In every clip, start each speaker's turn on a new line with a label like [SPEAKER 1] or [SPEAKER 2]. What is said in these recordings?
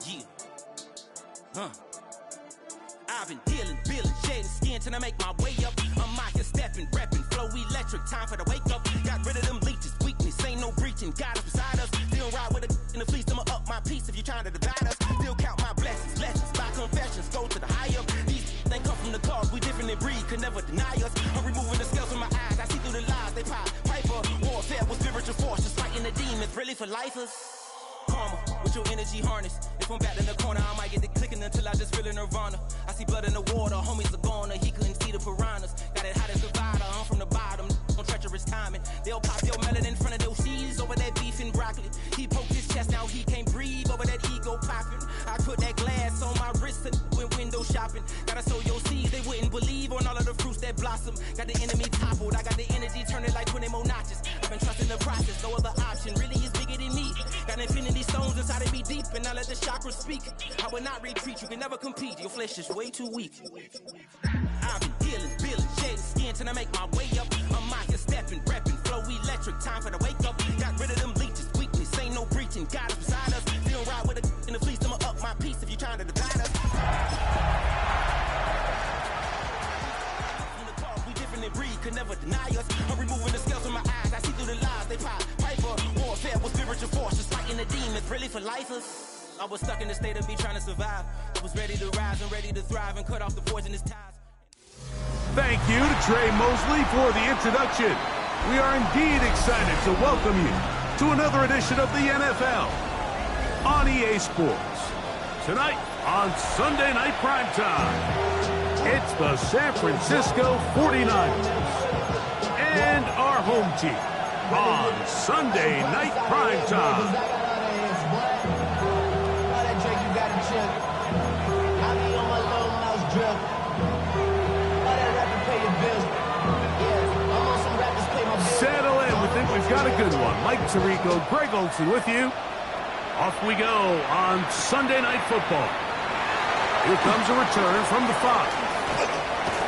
[SPEAKER 1] Yeah. I've been dealing, shedding skin till I make my way up. I'm out here stepping, repping, flow electric, time for the wake up. Got rid of them leeches, weakness, ain't no breaching. God is beside us. Still ride with a in the fleece, I'ma up my piece if you trying to divide us. Still count my blessings, lessons, by confessions, go to the higher. These they come from the cars, we different in breed, could never deny us. I'm removing the scales from my eyes, I see through the lies, they pop. Piper, warfare with spiritual force, just fighting the demons, really for lifers. Karma, with your energy harness. If I'm back in the corner, I might get the clicking until I just feel a nirvana. I see blood in the water, homies are gone, he couldn't see the piranhas. Got it hot as Nevada, I'm from the bottom, on treacherous timing. They'll pop your melon in front of those seeds over that beef and broccoli. He poked his chest, now he can't breathe over that ego popping. I put that glass on my wrist and went window shopping. Gotta sow your seeds, they wouldn't believe on all of the fruits that blossom. Got the enemy toppled, I got the energy turning like 20 more notches. I've been trusting the process, no other option really is bigger than me. Got infinity stones inside of me deep, and I let the chakras speak. I will not retreat, you can never compete, your flesh is way too weak. I've been dealing, shedding skin till I make my way up. I'm out here stepping, repping, flow electric, time for the wake up. Got rid of them leeches, weakness, ain't no breaching. God is beside us, still ride with a in the fleece, I'ma up my piece if you trying to divide us. In the car, we different in breed, could never deny us. I'm removing the scales from my eyes, I see through the lies, they pop. Piper, warfare with spiritual force, just fighting the demons, really for lifers. I was stuck in the state of me trying to survive. I was ready to rise and ready to thrive and cut off the poisonous ties.
[SPEAKER 2] Thank you to Trey Mosley for the introduction. We are indeed excited to welcome you to another edition of the NFL on EA Sports. Tonight on Sunday Night Primetime, it's the San Francisco 49ers and our home team on Sunday Night Primetime. Settle in, we think we've got a good one. Mike Tirico, Greg Olsen with you. Off we go on Sunday Night Football. Here comes a return from the 5.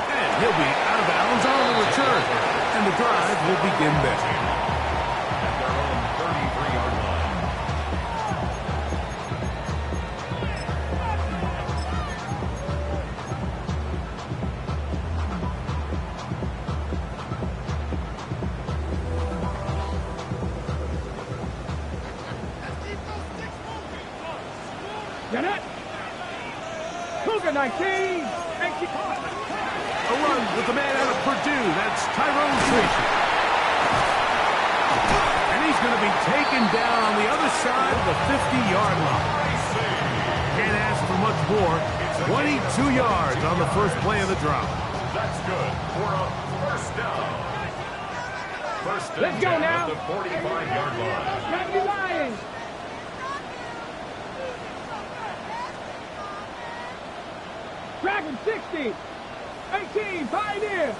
[SPEAKER 2] And he'll be out of bounds on the return. And the drive will begin there. At their own 33-yard line.
[SPEAKER 3] Get it! Cougar 19!
[SPEAKER 2] A run with the man out of Purdue. That's Tyrone Tracy. And he's going to be taken down on the other side of the 50-yard line. Can't ask for much more. 22 yards on the first play of the drive.
[SPEAKER 4] That's good for a first down. First and
[SPEAKER 3] Let's go
[SPEAKER 4] 10
[SPEAKER 3] now.
[SPEAKER 4] at the 45-yard line.
[SPEAKER 3] Got you lying! Dragon 60! 18, Pioneer!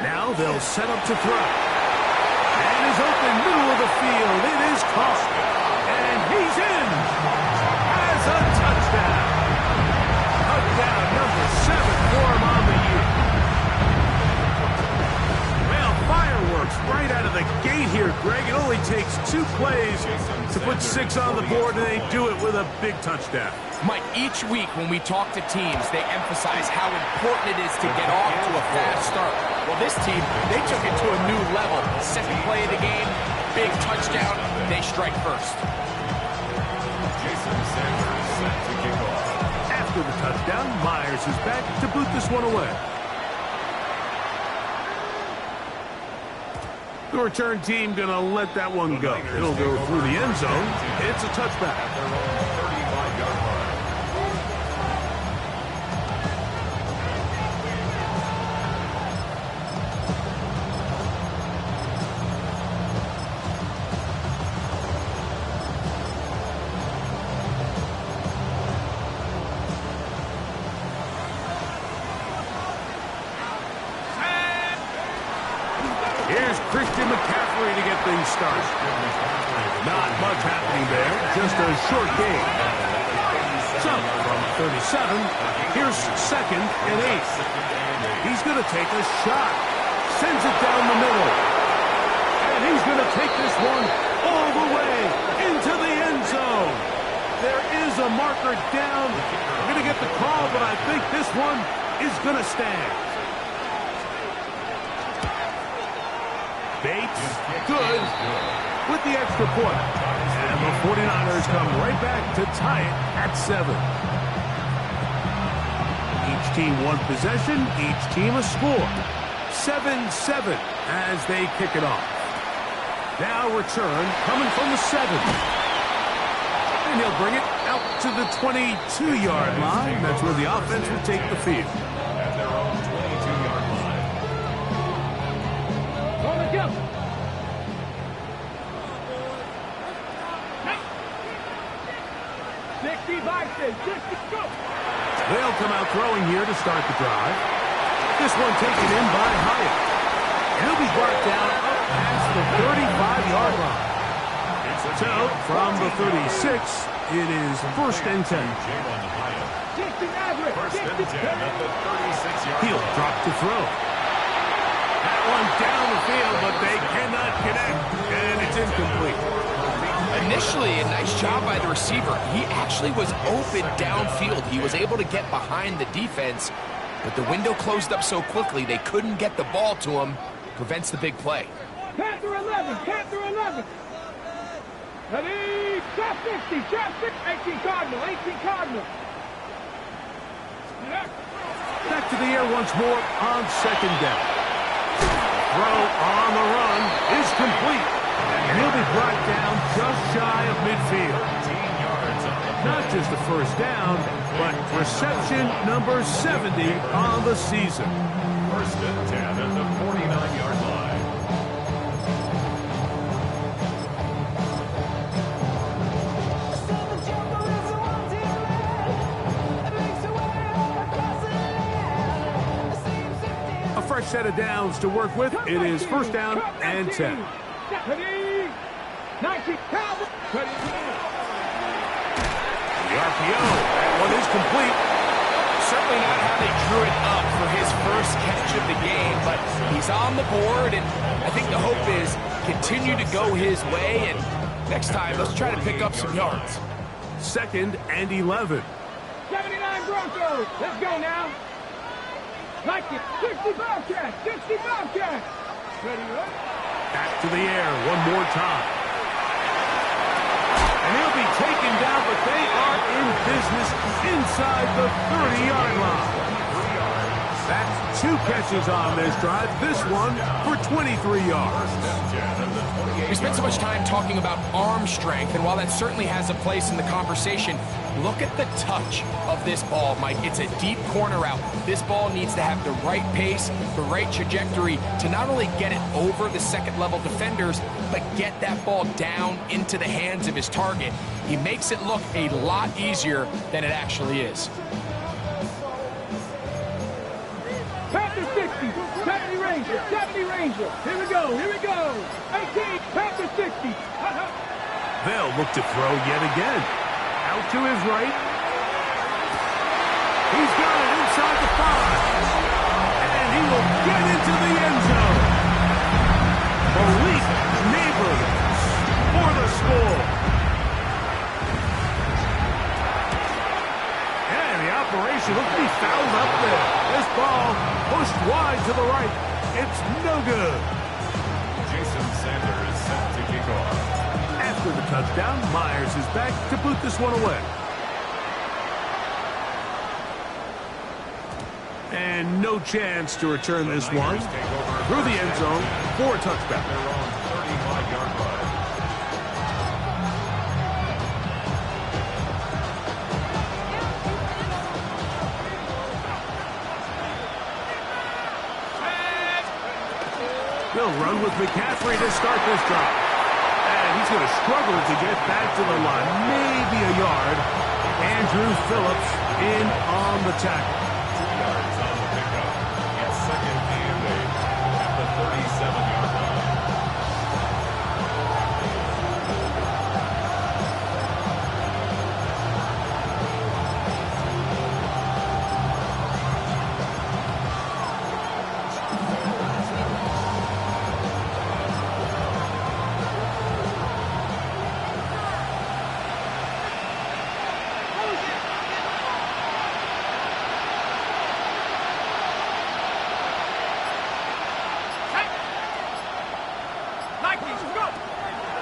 [SPEAKER 2] Now they'll set up to throw. And is open, middle of the field. It is caught. And he's in. As a touchdown. Touchdown number 7 for him on the year. Well, fireworks right out of the gate here, Greg. It only takes 2 plays to put 6 on the board, and they do it with a big touchdown.
[SPEAKER 5] Mike, each week when we talk to teams, they emphasize how important it is to get off to a fast start. Well, this team, they took it to a new level. Second play of the game, big touchdown, they strike first.
[SPEAKER 4] Jason Sanders set to kick off.
[SPEAKER 2] After the touchdown, Myers is back to boot this one away. The return team going to let that one go. It'll go through the end zone. It's a touchback.
[SPEAKER 4] At their own 35-yard line.
[SPEAKER 2] Here's Christian McCaffrey to get things started. Not much happening there, just a short game. So, from 37, here's 2nd and 8. He's going to take a shot. Sends it down the middle. And he's going to take this one one is going to stand. Bates, good, with the extra point. And the 49ers come right back to tie it at 7. Each team one possession, each team a score. 7-7 as they kick it off. Now return coming from the 7. And he'll bring it out to the 22-yard line. That's where the offense will take the field.
[SPEAKER 4] At their own 22-yard line.
[SPEAKER 3] On the jump. 60, go.
[SPEAKER 2] They'll come out throwing here to start the drive. This one taken in by Hyatt. He'll be brought down up past the 35-yard line. So, from the 36, it is 1st and 10.
[SPEAKER 4] First and 10 at the 36-yard line.
[SPEAKER 2] He'll drop to throw. That one down the field, but they cannot connect, and it's incomplete.
[SPEAKER 5] Initially, a nice job by the receiver. He actually was open downfield. He was able to get behind the defense, but the window closed up so quickly they couldn't get the ball to him. Prevents the big play.
[SPEAKER 3] Panther 11, Panther 11. Ready, trap 60, trap 6, 18 Cardinal, 18 Cardinal.
[SPEAKER 2] Back to the air once more on 2nd down. Throw on the run is complete. And he'll be brought down just shy of midfield.
[SPEAKER 4] 13 yards on the
[SPEAKER 2] Not just a 1st down, but reception number 70 on the season.
[SPEAKER 4] First and 10 at the 49-yard line.
[SPEAKER 2] A fresh set of downs to work with. It is 1st down and 10.
[SPEAKER 3] Ready, 19 Cowboys.
[SPEAKER 2] The RPO, that one is complete.
[SPEAKER 5] Certainly not how they drew it up for his first catch of the game, but he's on the board, and I think the hope is continue to go his way, and next time, let's try to pick up some yards.
[SPEAKER 2] 2nd and 11.
[SPEAKER 3] 79 Broncos. Let's go now. Like it. 60 Bobcats. 60 Bobcats. Ready, up.
[SPEAKER 2] Back to the air one more time. And he'll be taken down, but they are in business inside the 30-yard line. That's 2 catches on this drive. This one for 23 yards.
[SPEAKER 5] We spent so much time talking about arm strength, and while that certainly has a place in the conversation, look at the touch of this ball, Mike. It's a deep corner route. This ball needs to have the right pace, the right trajectory to not only get it over the second-level defenders, but get that ball down into the hands of his target. He makes it look a lot easier than it actually is.
[SPEAKER 3] Panther 60. 70 Ranger. 70 Ranger. Here we go. Here we go. 18. Panther 60.
[SPEAKER 2] They'll look to throw yet again. Out to his right. He's got it inside the 5. And he will get into the end zone. Malik Neighbors for the score. And the operation looks to be fouled up there. This ball pushed wide to the right. It's no good.
[SPEAKER 4] Jason Sanders is set to kick off.
[SPEAKER 2] After the touchdown, Myers is back to boot this one away. And no chance to return this one through the end zone for a touchdown.
[SPEAKER 4] Their own 35-yard line.
[SPEAKER 2] They'll run with McCaffrey to start this drive. And he's going to struggle to get back to the line. Maybe a yard. Andrew Phillips in on the tackle.
[SPEAKER 4] 2 yards on the pickup. It's 2nd and 8 at the 37-yard line.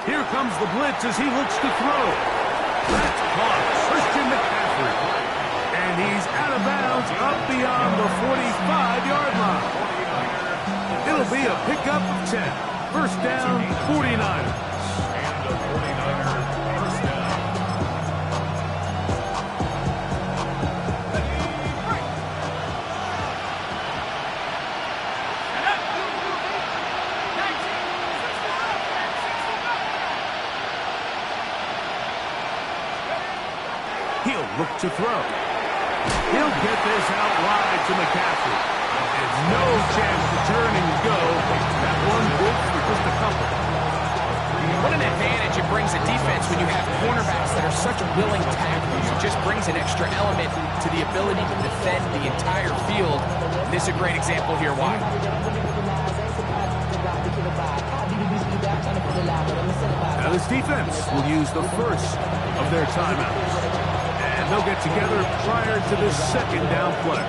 [SPEAKER 2] Here comes the blitz as he looks to throw. That's caught. Christian McCaffrey. And he's out of bounds up beyond the 45-yard line. It'll be a pickup of 10. First down, 49ers.
[SPEAKER 4] And a 49er first down.
[SPEAKER 2] He'll look to throw. He'll get this out wide to McCaffrey. And no chance to turn and go. That one good for just a couple.
[SPEAKER 5] What an advantage it brings a defense when you have cornerbacks that are such willing tacklers. It just brings an extra element to the ability to defend the entire field. This is a great example here. Why?
[SPEAKER 2] Now this defense will use the first of their timeouts. And they'll get together prior to the second down play.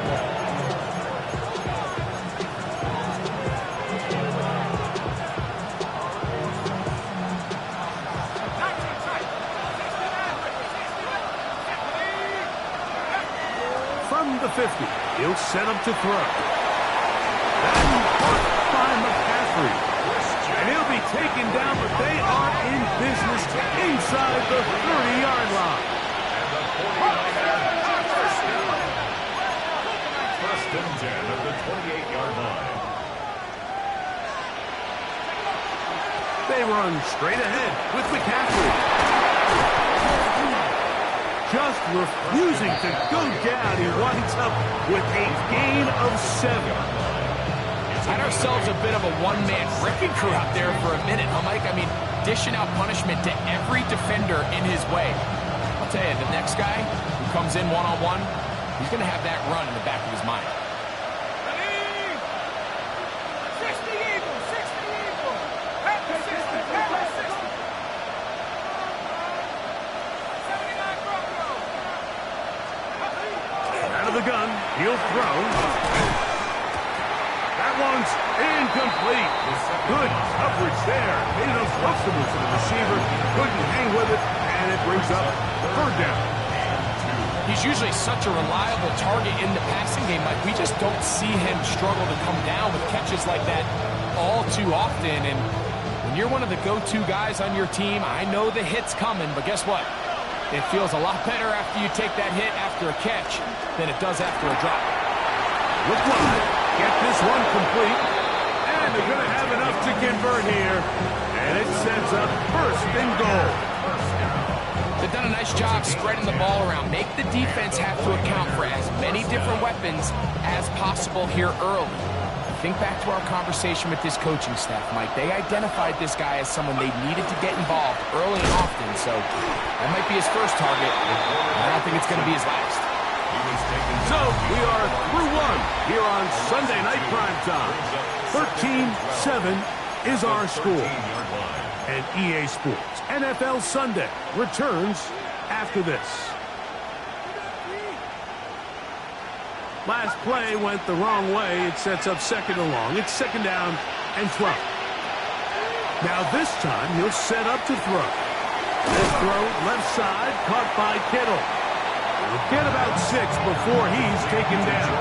[SPEAKER 2] From the 50, he'll set up to throw. And caught by McCaffrey. And he'll be taken down, but they are in business inside the 30-yard line.
[SPEAKER 4] First and 10 at the 28-yard line.
[SPEAKER 2] They run straight ahead with McCaffrey. Just refusing to go down. He winds up with a gain of 7.
[SPEAKER 5] Had ourselves a bit of a one-man wrecking crew out there for a minute, huh, Mike? I mean, dishing out punishment to every defender in his way. I'll tell you, the next guy who comes in one-on-one, he's going to have that run in the back of his mind.
[SPEAKER 3] Ready? 60 Eagles, 60 Eagles. Back to 60, back to 60. 79 Broncos.
[SPEAKER 2] Out of the gun, he'll throw. That one's incomplete. Good coverage there. Made it uncomfortable for the receiver. Couldn't hang with it, and it brings up third down.
[SPEAKER 5] He's usually such a reliable target in the passing game, Mike. We just don't see him struggle to come down with catches like that all too often. And when you're one of the go-to guys on your team, I know the hit's coming, but guess what? It feels a lot better after you take that hit after a catch than it does after a drop.
[SPEAKER 2] Look wide. Get this one complete. And they're going to have enough to convert here. And it sets up first and goal.
[SPEAKER 5] They've done a nice job spreading the ball around. Make the defense have to account for as many different weapons as possible here early. Think back to our conversation with this coaching staff, Mike. They identified this guy as someone they needed to get involved early and often, so that might be his first target. I don't think it's going to be his last.
[SPEAKER 2] So we are through one here on Sunday Night Primetime. 13-7 is our score. And EA Sports NFL Sunday returns after this. Last play went the wrong way. It sets up second and long. It's second down and 12. Now this time he'll set up to throw. This throw left side caught by Kittle. He'll get about 6 before he's taken down.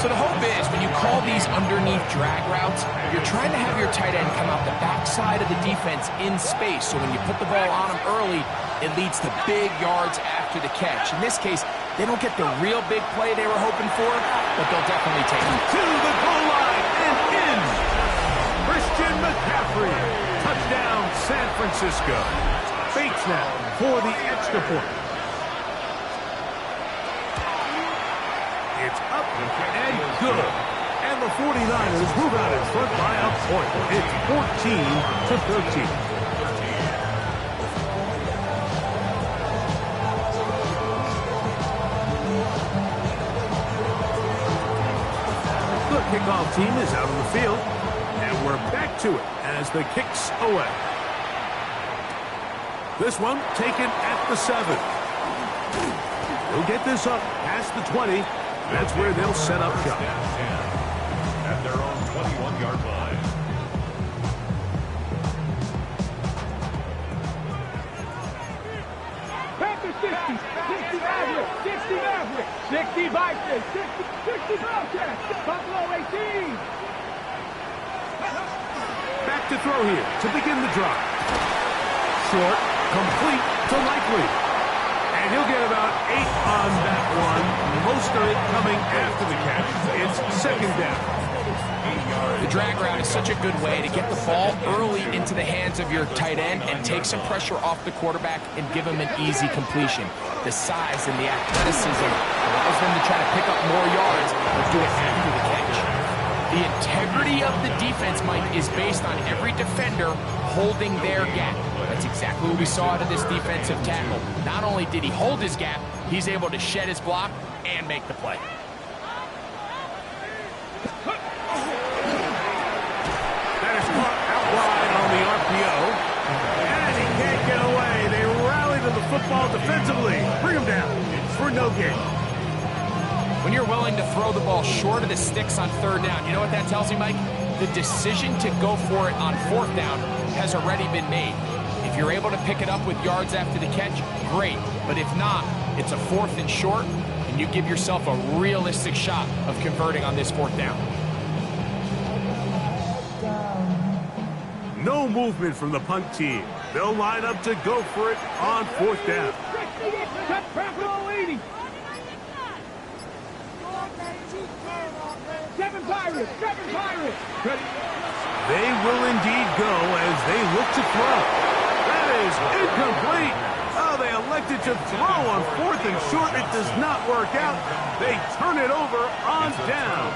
[SPEAKER 5] So the hope is when you call these underneath drag routes, you're trying to have your tight end come out the backside of the defense in space. So when you put the ball on him early, it leads to big yards after the catch. In this case, they don't get the real big play they were hoping for, but they'll definitely take it.
[SPEAKER 2] To the goal line and in. Christian McCaffrey. Touchdown, San Francisco. Fake snap for the extra point. It's up and good. And the 49ers move out in front by a point. It's 14-13. The kickoff team is out on the field, and we're back to it as the kick's away. This one taken at the 7. They'll get this up past the 20. That's where they'll set up shop.
[SPEAKER 4] At their own 21-yard line.
[SPEAKER 3] 60 Maverick, 60 Maverick, 60 Bison, 60 Bobcat, Buffalo 18.
[SPEAKER 2] Back to throw here to begin the drive. Short, complete to Likely. And he'll get about 8 on that one. Most of it coming after the catch. It's second down.
[SPEAKER 5] The drag route is such a good way to get the ball early into the hands of your tight end and take some pressure off the quarterback and give him an easy completion. The size and the athleticism allows them to try to pick up more yards, but do it after the catch. The integrity of the defense, Mike, is based on every defender holding their gap. That's exactly what we saw out of this defensive tackle. Not only did he hold his gap, he's able to shed his block and make the play.
[SPEAKER 2] That is caught out wide on the RPO. And he can't get away. They rally to the football defensively. Bring him down for no gain.
[SPEAKER 5] When you're willing to throw the ball short of the sticks on third down, you know what that tells you, Mike? The decision to go for it on fourth down has already been made. If you're able to pick it up with yards after the catch, great. But if not, it's a 4th and short, and you give yourself a realistic shot of converting on this 4th down.
[SPEAKER 2] No movement from the punt team. They'll line up to go for it on 4th down.
[SPEAKER 3] Buffalo 80. 7 Pirates, 7 Pirates. Ready?
[SPEAKER 2] They will indeed go as they look to throw. That is incomplete. Oh, they elected to throw on 4th and short. It does not work out. They turn it over on down.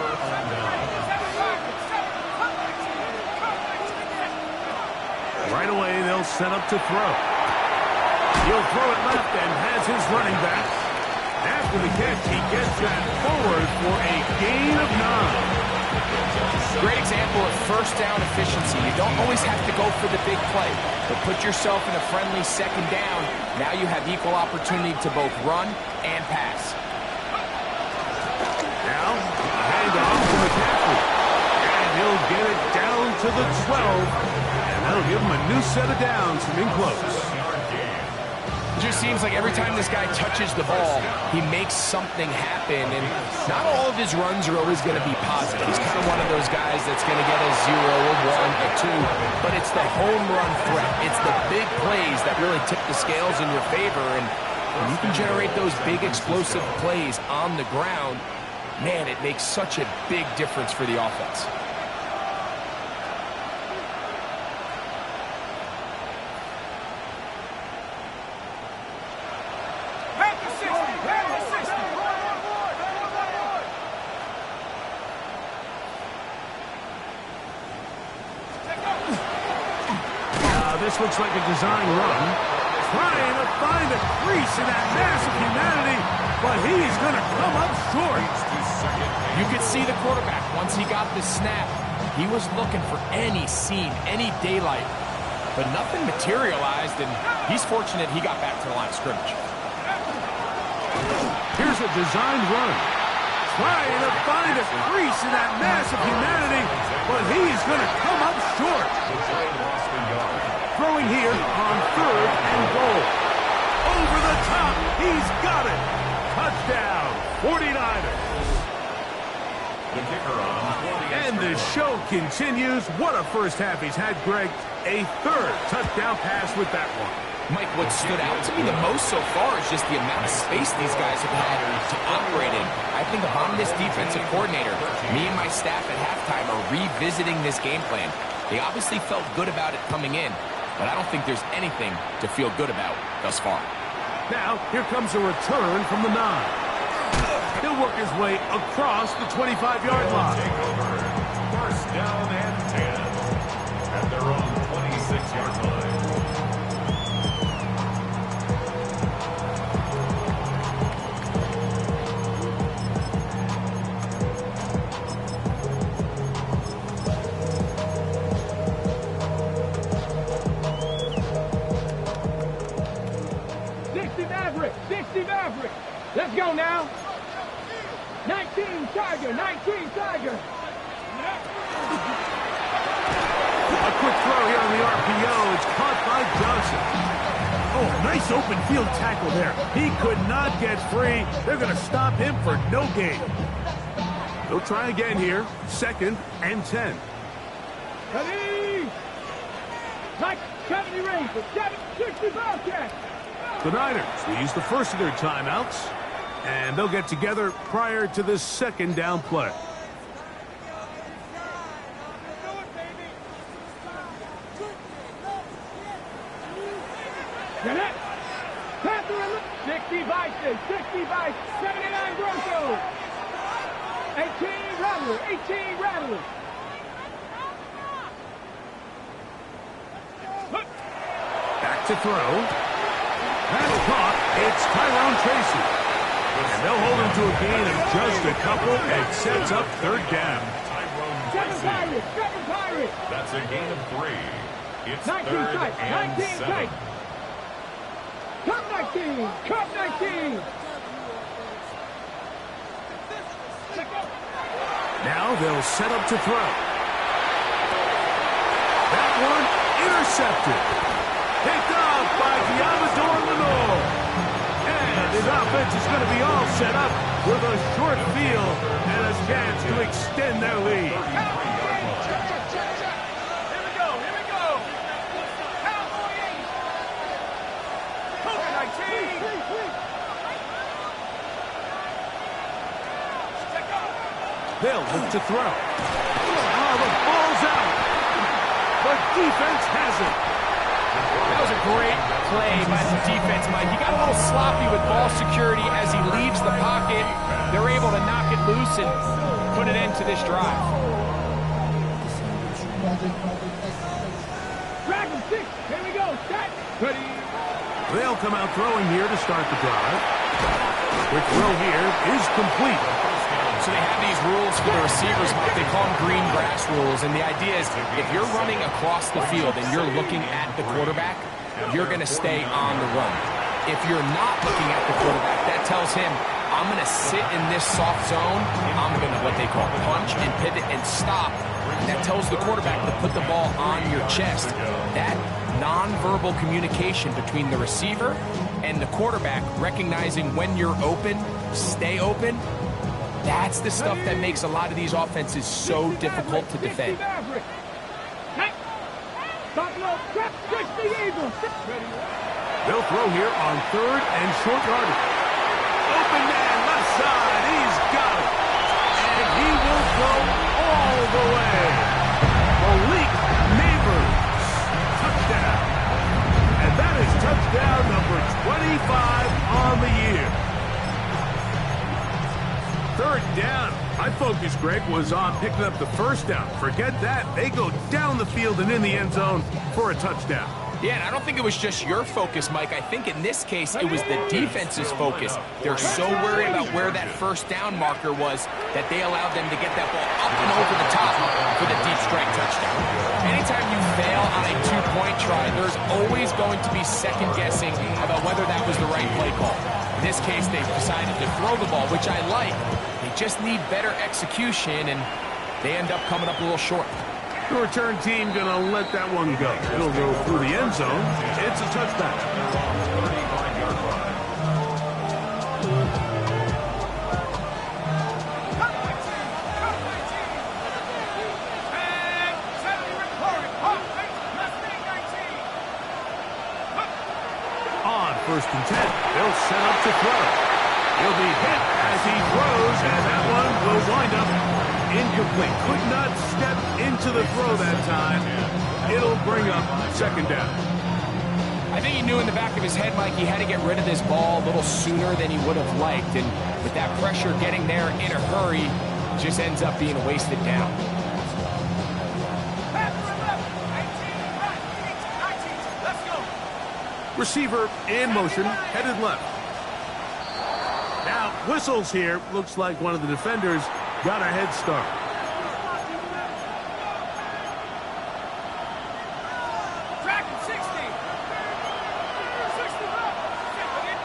[SPEAKER 2] Right away, they'll set up to throw. He'll throw it left and has his running back. After the catch, he gets that forward for a gain of 9.
[SPEAKER 5] Great example of first down efficiency. You don't always have to go for the big play, but put yourself in a friendly second down. Now you have equal opportunity to both run and pass.
[SPEAKER 2] Now, hand off to McCaffrey. And he'll get it down to the 12. And that'll give him a new set of downs from in close.
[SPEAKER 5] It just seems like every time this guy touches the ball, he makes something happen, and not all of his runs are always going to be positive. He's kind of one of those guys that's going to get a 0, a 1, a 2, but it's the home run threat. It's the big plays that really tip the scales in your favor, and when you can generate those big explosive plays on the ground, man, it makes such a big difference for the offense.
[SPEAKER 2] This looks like a design run. Trying to find a crease in that mass of humanity, but he's going to come up short.
[SPEAKER 5] You could see the quarterback, once he got the snap, he was looking for any seam, any daylight, but nothing materialized, and he's fortunate he got back to the line of scrimmage.
[SPEAKER 2] Here's a designed run. Trying to find a crease in that mass of humanity, but he's going to come up short. Throwing here on 3rd and goal. Over the top. He's got it. Touchdown, 49ers. And the show continues. What a first half he's had, Greg. A 3rd touchdown pass with that one.
[SPEAKER 5] Mike, what stood out to me the most so far is just the amount of space these guys have had to operate in. I think if I'm this defensive coordinator, me and my staff at halftime are revisiting this game plan. They obviously felt good about it coming in, but I don't think there's anything to feel good about thus far.
[SPEAKER 2] Now, here comes a return from the 9. He'll work his way across the 25-yard line.
[SPEAKER 4] First down and 10 at their own 26-yard line.
[SPEAKER 3] Let's go now. 19 Tiger, 19 Tiger.
[SPEAKER 2] A quick throw here on the RPO. It's caught by Johnson. Oh, nice Nice open field tackle there. He could not get free. They're going to stop him for no gain. They'll try again here. 2nd and 10.
[SPEAKER 3] Ready? Like 70 Rangers, 60 Bobcats.
[SPEAKER 2] The Niners will use the first of their timeouts, and they'll get together prior to this 2nd down play.
[SPEAKER 3] Get it. Panther 60 Vikings, 60 Vikings, 79 Broncos. 18 Rattlers, 18 Rattlers.
[SPEAKER 2] Back to throw. Pass caught. It's Tyrone Tracy. And they'll hold him to a gain of just a couple and sets up 3rd down.
[SPEAKER 3] Seven Pirates.
[SPEAKER 4] That's a gain of 3. It's
[SPEAKER 3] 19
[SPEAKER 4] 3rd
[SPEAKER 3] tight,
[SPEAKER 4] and
[SPEAKER 3] 19
[SPEAKER 4] 7.
[SPEAKER 3] tight. Cup 19, Cup 19.
[SPEAKER 2] Now they'll set up to throw. That one intercepted. Picked up by Diamador Lenore. And his offense is going to be all set up with a short field and a chance to extend their lead. They'll look to throw. Oh, the ball's out. The defense has it.
[SPEAKER 5] That was a great play by the defense, Mike. He got a little sloppy with ball security as he leaves the pocket. They're able to knock it loose and put an end to this drive.
[SPEAKER 3] Dragon 6, here we go, set. Ready.
[SPEAKER 2] They'll come out throwing here to start the drive. Quick throw here is complete.
[SPEAKER 5] So they have these rules for the receivers, Mike. They call them green grass rules. And the idea is if you're running across the field and you're looking at the quarterback, you're going to stay on the run. If you're not looking at the quarterback, that tells him, I'm going to sit in this soft zone. I'm going to what they call punch and pivot and stop. And that tells the quarterback to put the ball on your chest. That nonverbal communication between the receiver and the quarterback, recognizing when you're open, stay open, that's the stuff that makes a lot of these offenses so difficult to defend.
[SPEAKER 2] They'll throw here on 3rd and short yardage. Open man, left side, he's got it. And he will go all the way. Malik Neighbors, touchdown. And that is touchdown number 25 on the year. 3rd down. My focus, Greg, was on picking up the 1st down. Forget that. They go down the field and in the end zone for a touchdown.
[SPEAKER 5] Yeah, and I don't think it was just your focus, Mike. I think in this case, it was the defense's focus. They're so worried about where that 1st down marker was that they allowed them to get that ball up and over the top for the deep strike touchdown. Anytime you fail on a 2-point try, there's always going to be second guessing about whether that was the right play call. In this case, they've decided to throw the ball, which I like. They just need better execution, and they end up coming up a little short.
[SPEAKER 2] The return team going to let that one go. It'll go through the end zone. It's a touchback. On 1st and 10, they'll set up to throw. He'll be hit as he throws, and that one will wind up incomplete. Could not step into the throw that time. It'll bring up 2nd down.
[SPEAKER 5] I think he knew in the back of his head, Mike, he had to get rid of this ball a little sooner than he would have liked. And with that pressure getting there in a hurry, it just ends up being a wasted down.
[SPEAKER 2] Receiver in motion, headed left. Now, whistles here. Looks like one of the defenders got a head start.
[SPEAKER 3] Dragon 60. 60 left.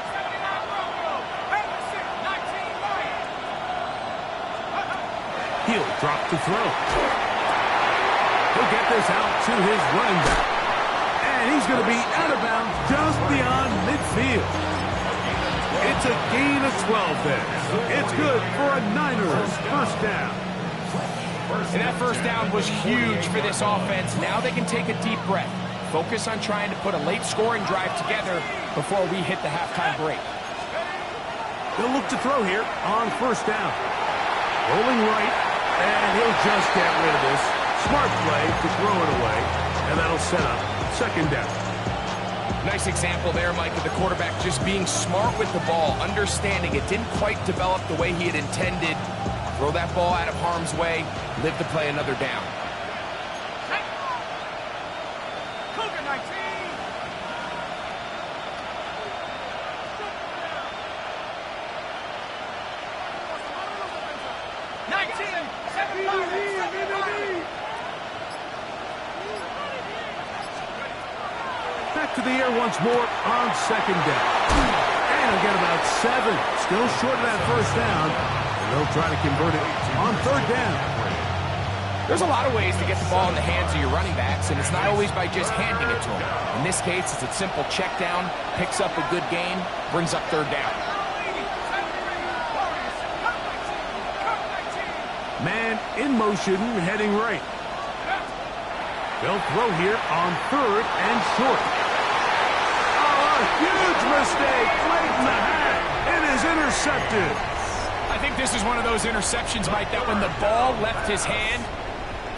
[SPEAKER 3] 79 Broncos. 19 Lions.
[SPEAKER 2] He'll drop to throw. He'll get this out to his running back. And he's going to be out of bounds just beyond midfield. field. It's a gain of 12 there. It's good for a Niners first down.
[SPEAKER 5] And that first down was huge for this offense. Now they can take a deep breath. Focus on trying to put a late scoring drive together before we hit the halftime break.
[SPEAKER 2] They'll look to throw here on first down. Rolling right, and he'll just get rid of this. Smart play to throw it away, and that'll set up second down.
[SPEAKER 5] Nice example there, Mike, of the quarterback just being smart with the ball, understanding it didn't quite develop the way he had intended. Throw that ball out of harm's way, live to play another down.
[SPEAKER 3] Cougar 19.
[SPEAKER 2] Back to the air once more on second down. And they'll get about 7. Still short of that first down. And they'll try to convert it on third down.
[SPEAKER 5] There's a lot of ways to get the ball in the hands of your running backs, and it's not always by just handing it to them. In this case, it's a simple check down, picks up a good gain, brings up third down.
[SPEAKER 2] Man in motion, heading right. They'll throw here on third and short. Oh, a huge mistake late in the hat. It is intercepted.
[SPEAKER 5] I think this is one of those interceptions, Mike, that when the ball left his hand,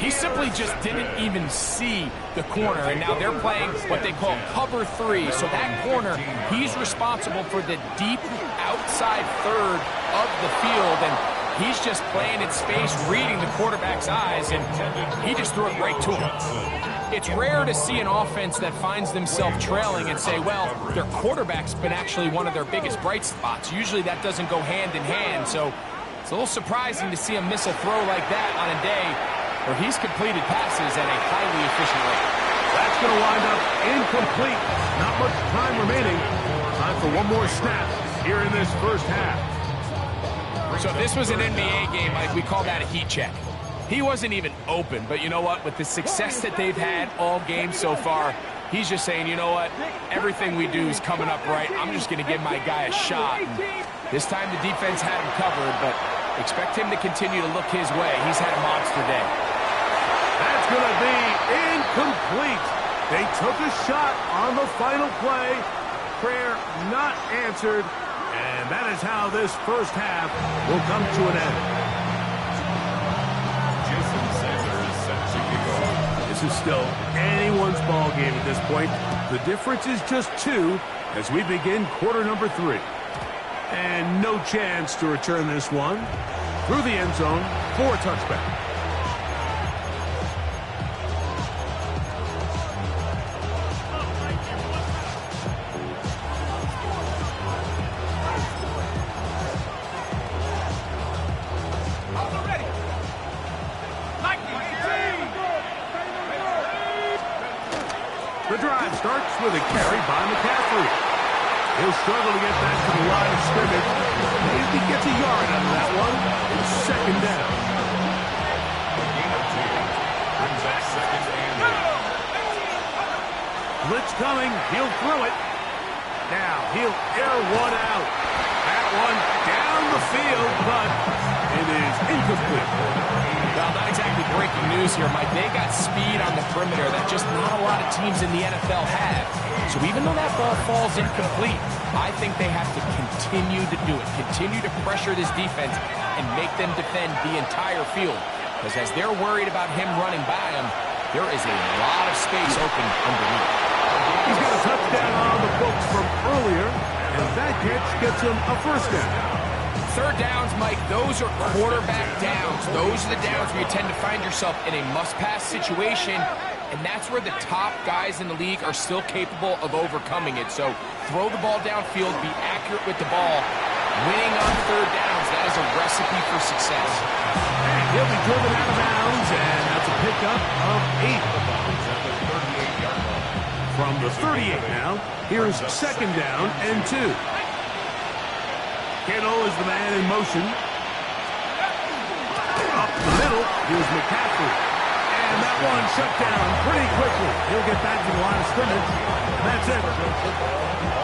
[SPEAKER 5] he simply just didn't even see the corner. And now they're playing what they call cover 3. So that corner, he's responsible for the deep outside third of the field. And he's just playing in space, reading the quarterback's eyes, and he just threw it right to him. It's rare to see an offense that finds themselves trailing and say, well, their quarterback's been actually one of their biggest bright spots. Usually that doesn't go hand in hand, so it's a little surprising to see him miss a throw like that on a day where he's completed passes at a highly efficient rate.
[SPEAKER 2] That's going to wind up incomplete. Not much time remaining. Time for one more snap here in this first half.
[SPEAKER 5] So if this was an NBA game, Mike, we call that a heat check. He wasn't even open, but you know what? With the success that they've had all game so far, he's just saying, you know what? Everything we do is coming up right. I'm just going to give my guy a shot. And this time the defense had him covered, but expect him to continue to look his way. He's had a monster day.
[SPEAKER 2] That's going to be incomplete. They took a shot on the final play. Prayer not answered. And that is how this first half will come to an end.
[SPEAKER 4] Jason Sanders is set to kick off.
[SPEAKER 2] This is still anyone's ball game at this point. The difference is just 2 as we begin quarter number 3. And no chance to return this one through the end zone for a touchback. The drive starts with a carry by McCaffrey. He'll struggle to get back to the line of scrimmage. If he gets a yard out of that one, it's second down.
[SPEAKER 4] Gain of 2. Brings up second and 8.
[SPEAKER 2] Blitz coming. He'll throw it. Now he'll air one out. That one down the field, but it is incomplete.
[SPEAKER 5] Well, not exactly breaking news here, Mike. They got speed on the perimeter that just not a lot of teams in the NFL have. So even though that ball falls incomplete, I think they have to continue to do it. Continue to pressure this defense and make them defend the entire field. Because as they're worried about him running by them, there is a lot of space open underneath.
[SPEAKER 2] He's got a touchdown on the books from earlier, and that catch gets him a first down.
[SPEAKER 5] Third downs, Mike, those are quarterback downs. Those are the downs where you tend to find yourself in a must-pass situation, and that's where the top guys in the league are still capable of overcoming it. So throw the ball downfield, be accurate with the ball. Winning on third downs, that is a recipe for success.
[SPEAKER 2] And he'll be driven out of bounds, and that's a pickup of 8. From the 38 now, here's second down and 2. Kittle is the man in motion. Up the middle, here's McCaffrey. And that one shut down pretty quickly. He'll get back to the line of scrimmage. That's it.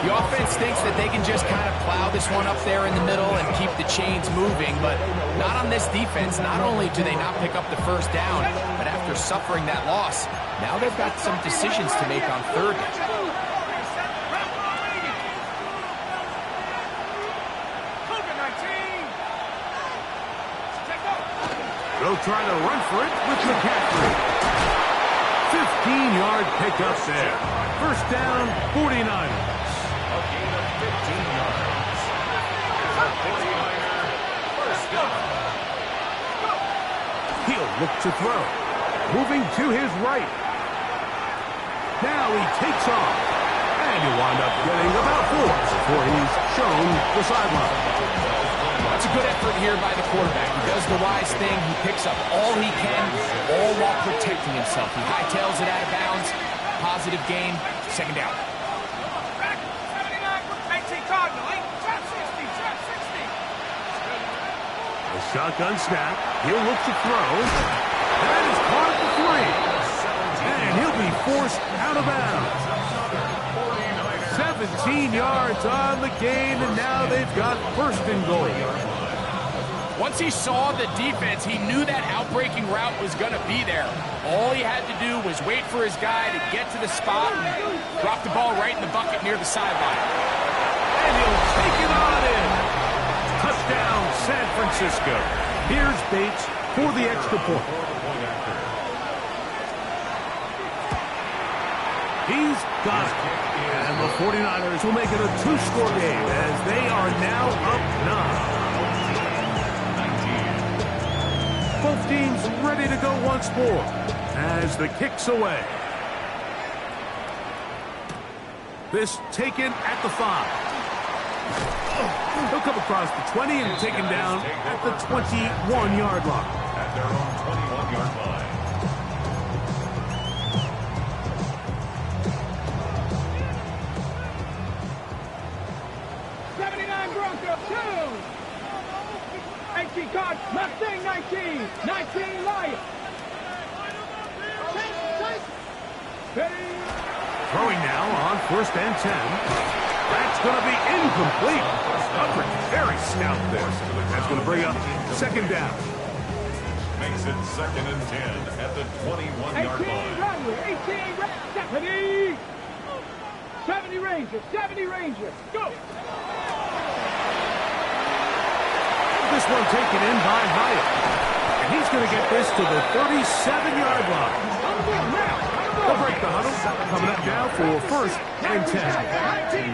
[SPEAKER 5] The offense thinks that they can just kind of plow this one up there in the middle and keep the chains moving, but not on this defense. Not only do they not pick up the first down, but after suffering that loss, now they've got some decisions to make on third down.
[SPEAKER 2] They'll try to run for it with McCaffrey. 15-yard pickup there. First down, 49ers.
[SPEAKER 4] A gain of 15 yards. It's a 49er first down.
[SPEAKER 2] He'll look to throw. Moving to his right. Now he takes off. And he'll wind up getting about 4 before he's shown the sideline.
[SPEAKER 5] That's a good effort here by the quarterback. He does the wise thing. He picks up all he can, all while protecting himself. He hightails it out of bounds. Positive gain. Second down.
[SPEAKER 2] A shotgun snap. He'll look to throw. That is caught at the 3. And he'll be forced out of bounds. 17 yards on the gain, and now they've got first and goal.
[SPEAKER 5] Once he saw the defense, he knew that outbreaking route was going to be there. All he had to do was wait for his guy to get to the spot and drop the ball right in the bucket near the sideline.
[SPEAKER 2] And he'll take it on in. Touchdown, San Francisco. Here's Bates for the extra point. He's got it. And the 49ers will make it a 2-score game as they are now up 9. Both teams ready to go once more as the kick's away. This taken at the 5. He'll come across the 20 and taken down at the 21-yard line.
[SPEAKER 4] At their own 21-yard line.
[SPEAKER 3] Card, Mustang 19, 19 Lion.
[SPEAKER 2] Throwing now on first and 10. That's going to be incomplete. Coverage very stout there. That's going to bring up second down.
[SPEAKER 4] Makes it second and 10 at the 21-yard line.
[SPEAKER 3] 18, 70 Rangers, 70 Rangers, go!
[SPEAKER 2] This one taken in by Hyatt. And he's going to get this to the 37-yard line. They'll break the huddle. Coming up now for first and 10.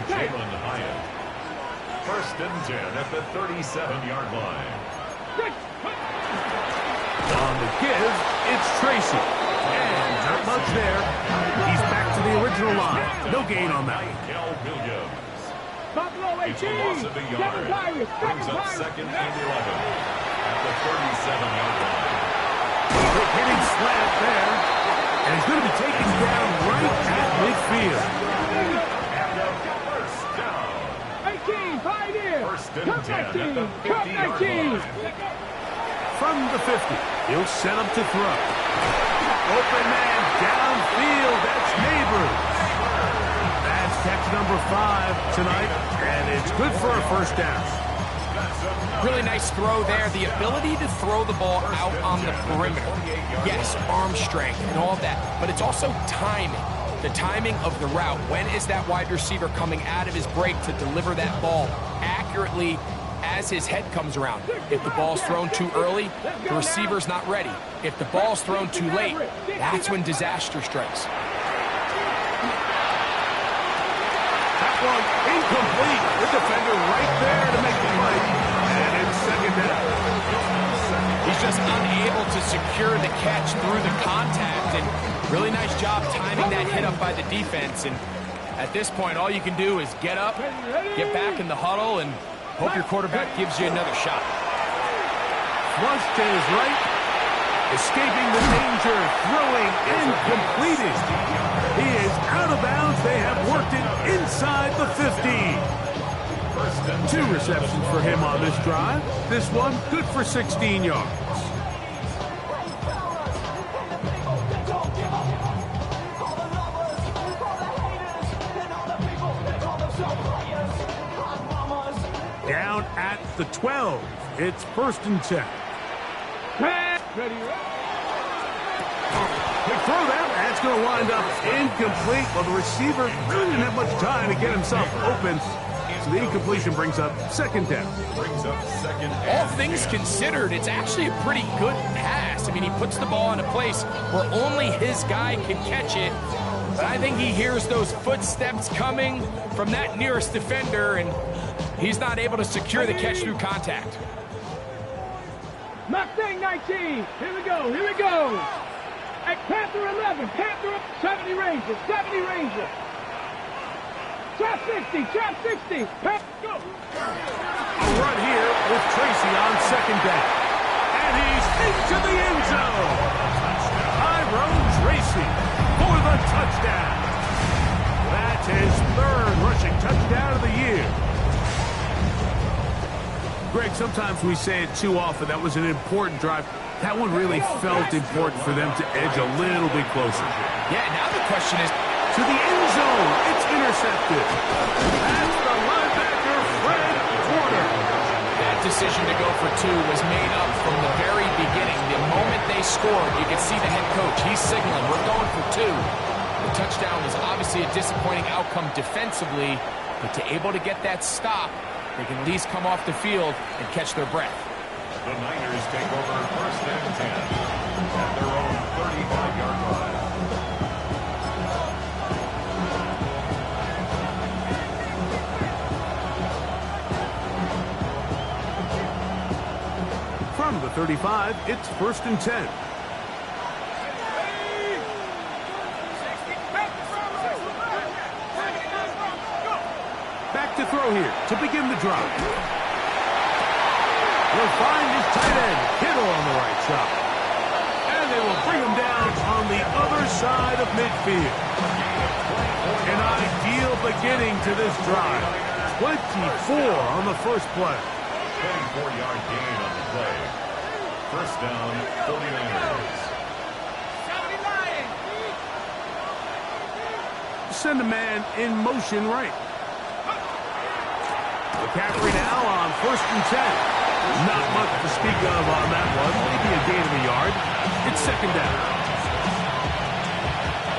[SPEAKER 4] Jalen Hyatt. First and 10 at the 37-yard line.
[SPEAKER 2] On the give, it's Tracy. And not much there. He's back to the original line. No gain on that.
[SPEAKER 4] Cal Williams.
[SPEAKER 3] Buffalo 18,
[SPEAKER 4] It's a loss of a yard. Brings up second and 11 at the 37-yard line.
[SPEAKER 2] Quick hitting slant there. And he's going to be taken down right at midfield.
[SPEAKER 4] And a first down.
[SPEAKER 3] 18, pioneer.
[SPEAKER 4] First and
[SPEAKER 3] Cup
[SPEAKER 4] 10 at
[SPEAKER 3] 19,
[SPEAKER 4] the
[SPEAKER 3] Cup
[SPEAKER 4] 50-yard
[SPEAKER 3] 19.
[SPEAKER 4] line.
[SPEAKER 2] From the 50, he'll set up to throw. Open man downfield. That's Neighbors. That's catch number 5 tonight, and it's good for a first down.
[SPEAKER 5] Really nice throw there. The ability to throw the ball out on the perimeter. Yes, arm strength and all that, but it's also timing. The timing of the route. When is that wide receiver coming out of his break to deliver that ball accurately as his head comes around? If the ball's thrown too early, the receiver's not ready. If the ball's thrown too late, that's when disaster strikes.
[SPEAKER 2] One incomplete. The defender right there to make the play. And it's second down.
[SPEAKER 5] He's just unable to secure the catch through the contact. And really nice job timing that hit up by the defense. And at this point, all you can do is get up, get back in the huddle, and hope your quarterback gives you another shot.
[SPEAKER 2] Flush to his right. Escaping the danger. Throwing and completed. He is out of bounds. They have worked it inside the 50. 2 receptions for him on this drive. This one good for 16 yards. down at the 12. It's 1st and 10.
[SPEAKER 3] Ready,
[SPEAKER 2] Quick throw there. That's going to wind up incomplete. Well, the receiver really didn't have much time to get himself open. So the incompletion brings up 2nd down.
[SPEAKER 5] All things considered, it's actually a pretty good pass. I mean, he puts the ball in a place where only his guy can catch it. But I think he hears those footsteps coming from that nearest defender, and he's not able to secure the catch through contact.
[SPEAKER 3] Mustang 19. Here we go. Here we go. At Panther 11. Panther 70 Ranger. 70 Ranger. Trap 60. Trap 60. Go.
[SPEAKER 2] A run here with Tracy on 2nd down. And he's into the end zone. Tyrone Tracy for the touchdown. That's his 3rd rushing touchdown of the year. Greg, sometimes we say it too often. That was an important drive. That one really felt important for them to edge a little bit closer.
[SPEAKER 5] Yeah, now the question is,
[SPEAKER 2] to the end zone. It's intercepted. That's the linebacker, Fred Warner.
[SPEAKER 5] that decision to go for 2 was made up from the very beginning. The moment they scored, you could see the head coach. He's signaling, we're going for 2. The touchdown was obviously a disappointing outcome defensively, but to able to get that stop, they can at least come off the field and catch their breath.
[SPEAKER 4] The Niners take over 1st and 10 at their own 35-yard line.
[SPEAKER 2] From the 35, it's 1st and 10. Back to throw here to begin the drive. He'll find his tight end, Kittle, on the right side. And they will bring him down on the other side of midfield. An ideal beginning to this drive. 24 on the first play.
[SPEAKER 4] 24-yard gain on the play. 1st down, 49ers.
[SPEAKER 2] Send a man in motion right. McCaffrey now on 1st and 10. Not much to speak of on that one. Maybe a gain of a yard. It's 2nd down.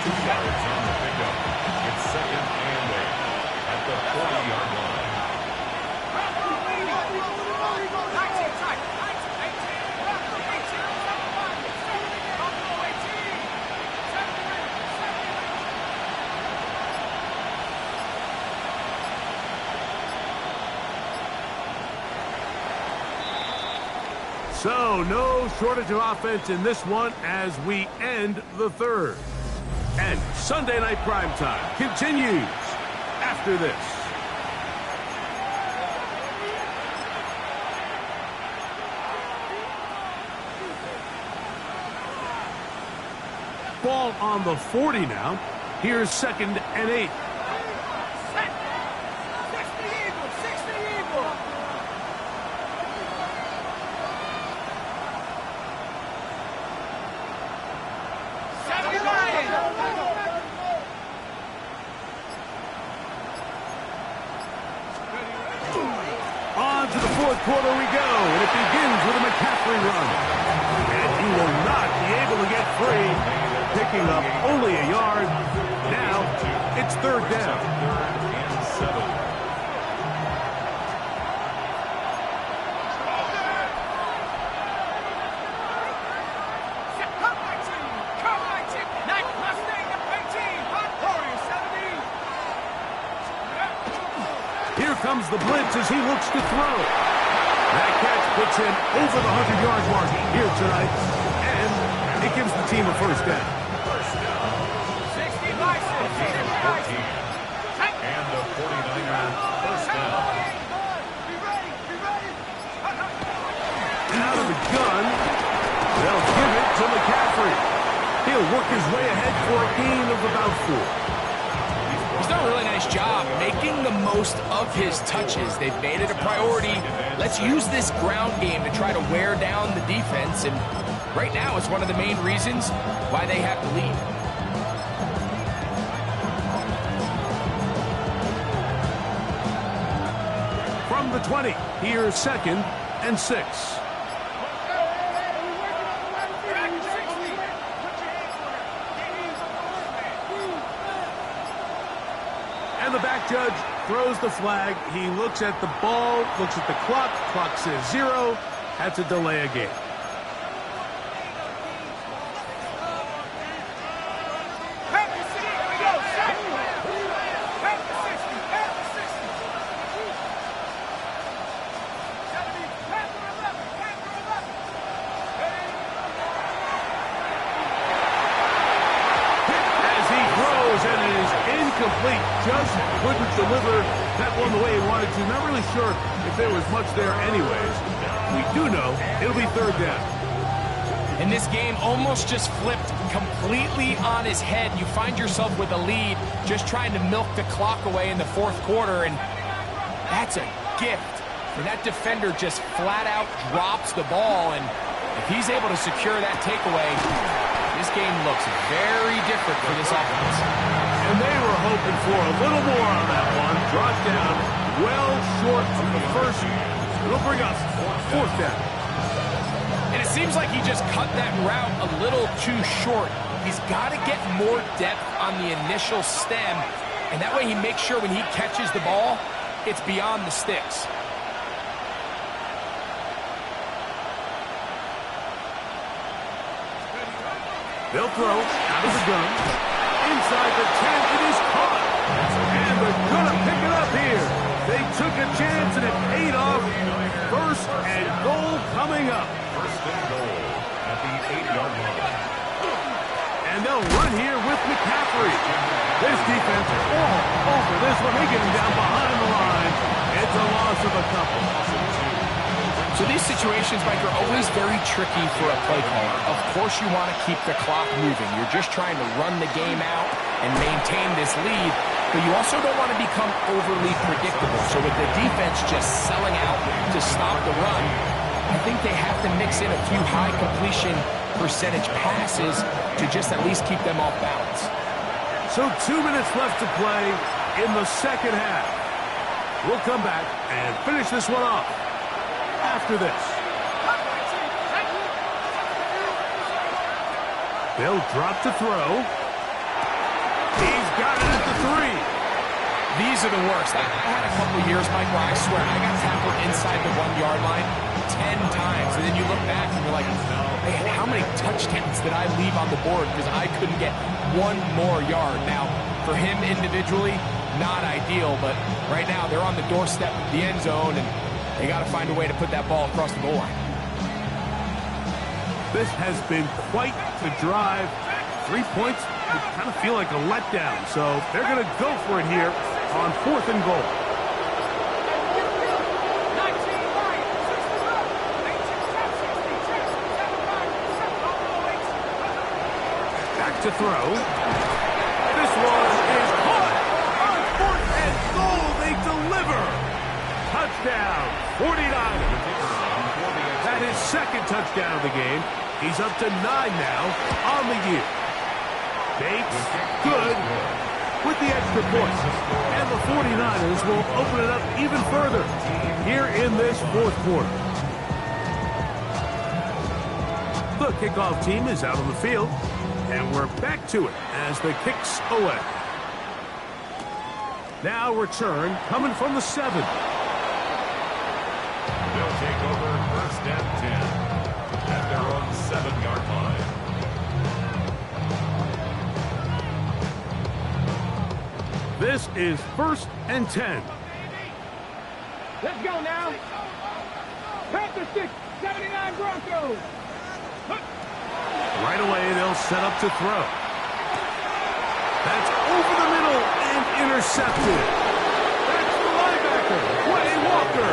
[SPEAKER 4] 2 yards on the pickup. It's 2nd and 8 at the 40-yard line.
[SPEAKER 2] So, no shortage of offense in this one as we end the 3rd. And Sunday Night Primetime continues after this. Ball on the 40 now. Here's 2nd and 8. On to the 4th quarter we go, and it begins with a McCaffrey run. And he will not be able to get free, picking up only a yard. Now, it's 3rd down.
[SPEAKER 4] 3rd and 7.
[SPEAKER 2] Here comes the blitz as he looks to throw. That catch puts him over the 100-yard mark here tonight, and it gives the team a 1st down.
[SPEAKER 4] 60 license. And the 49er 1st down.
[SPEAKER 2] And out of the gun, they'll give it to McCaffrey. He'll work his way ahead for a gain of about 4.
[SPEAKER 5] He's done a really nice job making the most of his touches. They've made it a priority. Let's use this ground game to try to wear down the defense, and right now it's one of the main reasons why they have the lead.
[SPEAKER 2] From from the 20. Here's 2nd and 6. And the back judge throws the flag. He looks at the ball, looks at the clock. Clock says 0. That's a delay of game. Incomplete, just couldn't deliver that one the way he wanted to. Not really sure if there was much there anyways. We do know it'll be 3rd down.
[SPEAKER 5] And this game almost just flipped completely on his head. You find yourself with a lead, just trying to milk the clock away in the 4th quarter, and that's a gift. And that defender just flat out drops the ball, and if he's able to secure that takeaway, this game looks very different for this offense.
[SPEAKER 2] And they were hoping for a little more on that one. Brought down well short of the first. It'll bring us 4th down.
[SPEAKER 5] And it seems like he just cut that route a little too short. He's got to get more depth on the initial stem, and that way he makes sure when he catches the ball, it's beyond the sticks.
[SPEAKER 2] They'll throw out of the gun. Inside the 10, it is caught. And they're going to pick it up here. They took a chance, and it paid off. 1st and goal coming up.
[SPEAKER 4] 1st and goal at the 8-yard line.
[SPEAKER 2] And they'll run here with McCaffrey. This defense all over this one. They get him down behind the line. It's a loss of a couple.
[SPEAKER 5] So these situations, Mike, are always very tricky for a play caller. Of course you want to keep the clock moving. You're just trying to run the game out and maintain this lead, but you also don't want to become overly predictable. So with the defense just selling out to stop the run, I think they have to mix in a few high completion percentage passes to just at least keep them off balance.
[SPEAKER 2] So 2 minutes left to play in the 2nd half. We'll come back and finish this one off after this. They'll drop to throw. He's got it at the 3.
[SPEAKER 5] These are the worst. I had a couple of years, Mike, where I swear I got tackled inside the 1-yard line 10 times. And then you look back and you're like, man, how many touchdowns did I leave on the board because I couldn't get one more yard? Now, for him individually, not ideal, but right now they're on the doorstep of the end zone, and they got to find a way to put that ball across the goal line.
[SPEAKER 2] This has been quite the drive. 3 points would kind of feel like a letdown. So they're going to go for it here on 4th and goal. Back to throw. This one is caught on 4th and goal. They deliver. Touchdown, 49ers. That is 2nd touchdown of the game. He's up to 9 now on the year. Bates, good, with the extra point. And the 49ers will open it up even further here in this 4th quarter. The kickoff team is out on the field, and we're back to it as the kick's away. Now return coming from the 7.
[SPEAKER 4] They'll take over 1st and 10 at their own 7-yard line.
[SPEAKER 2] This is 1st and 10.
[SPEAKER 3] Let's go now. Panther 6, 79 Broncos.
[SPEAKER 2] Right away, they'll set up to throw. That's over the middle and intercepted. That's the linebacker, Quay Walker.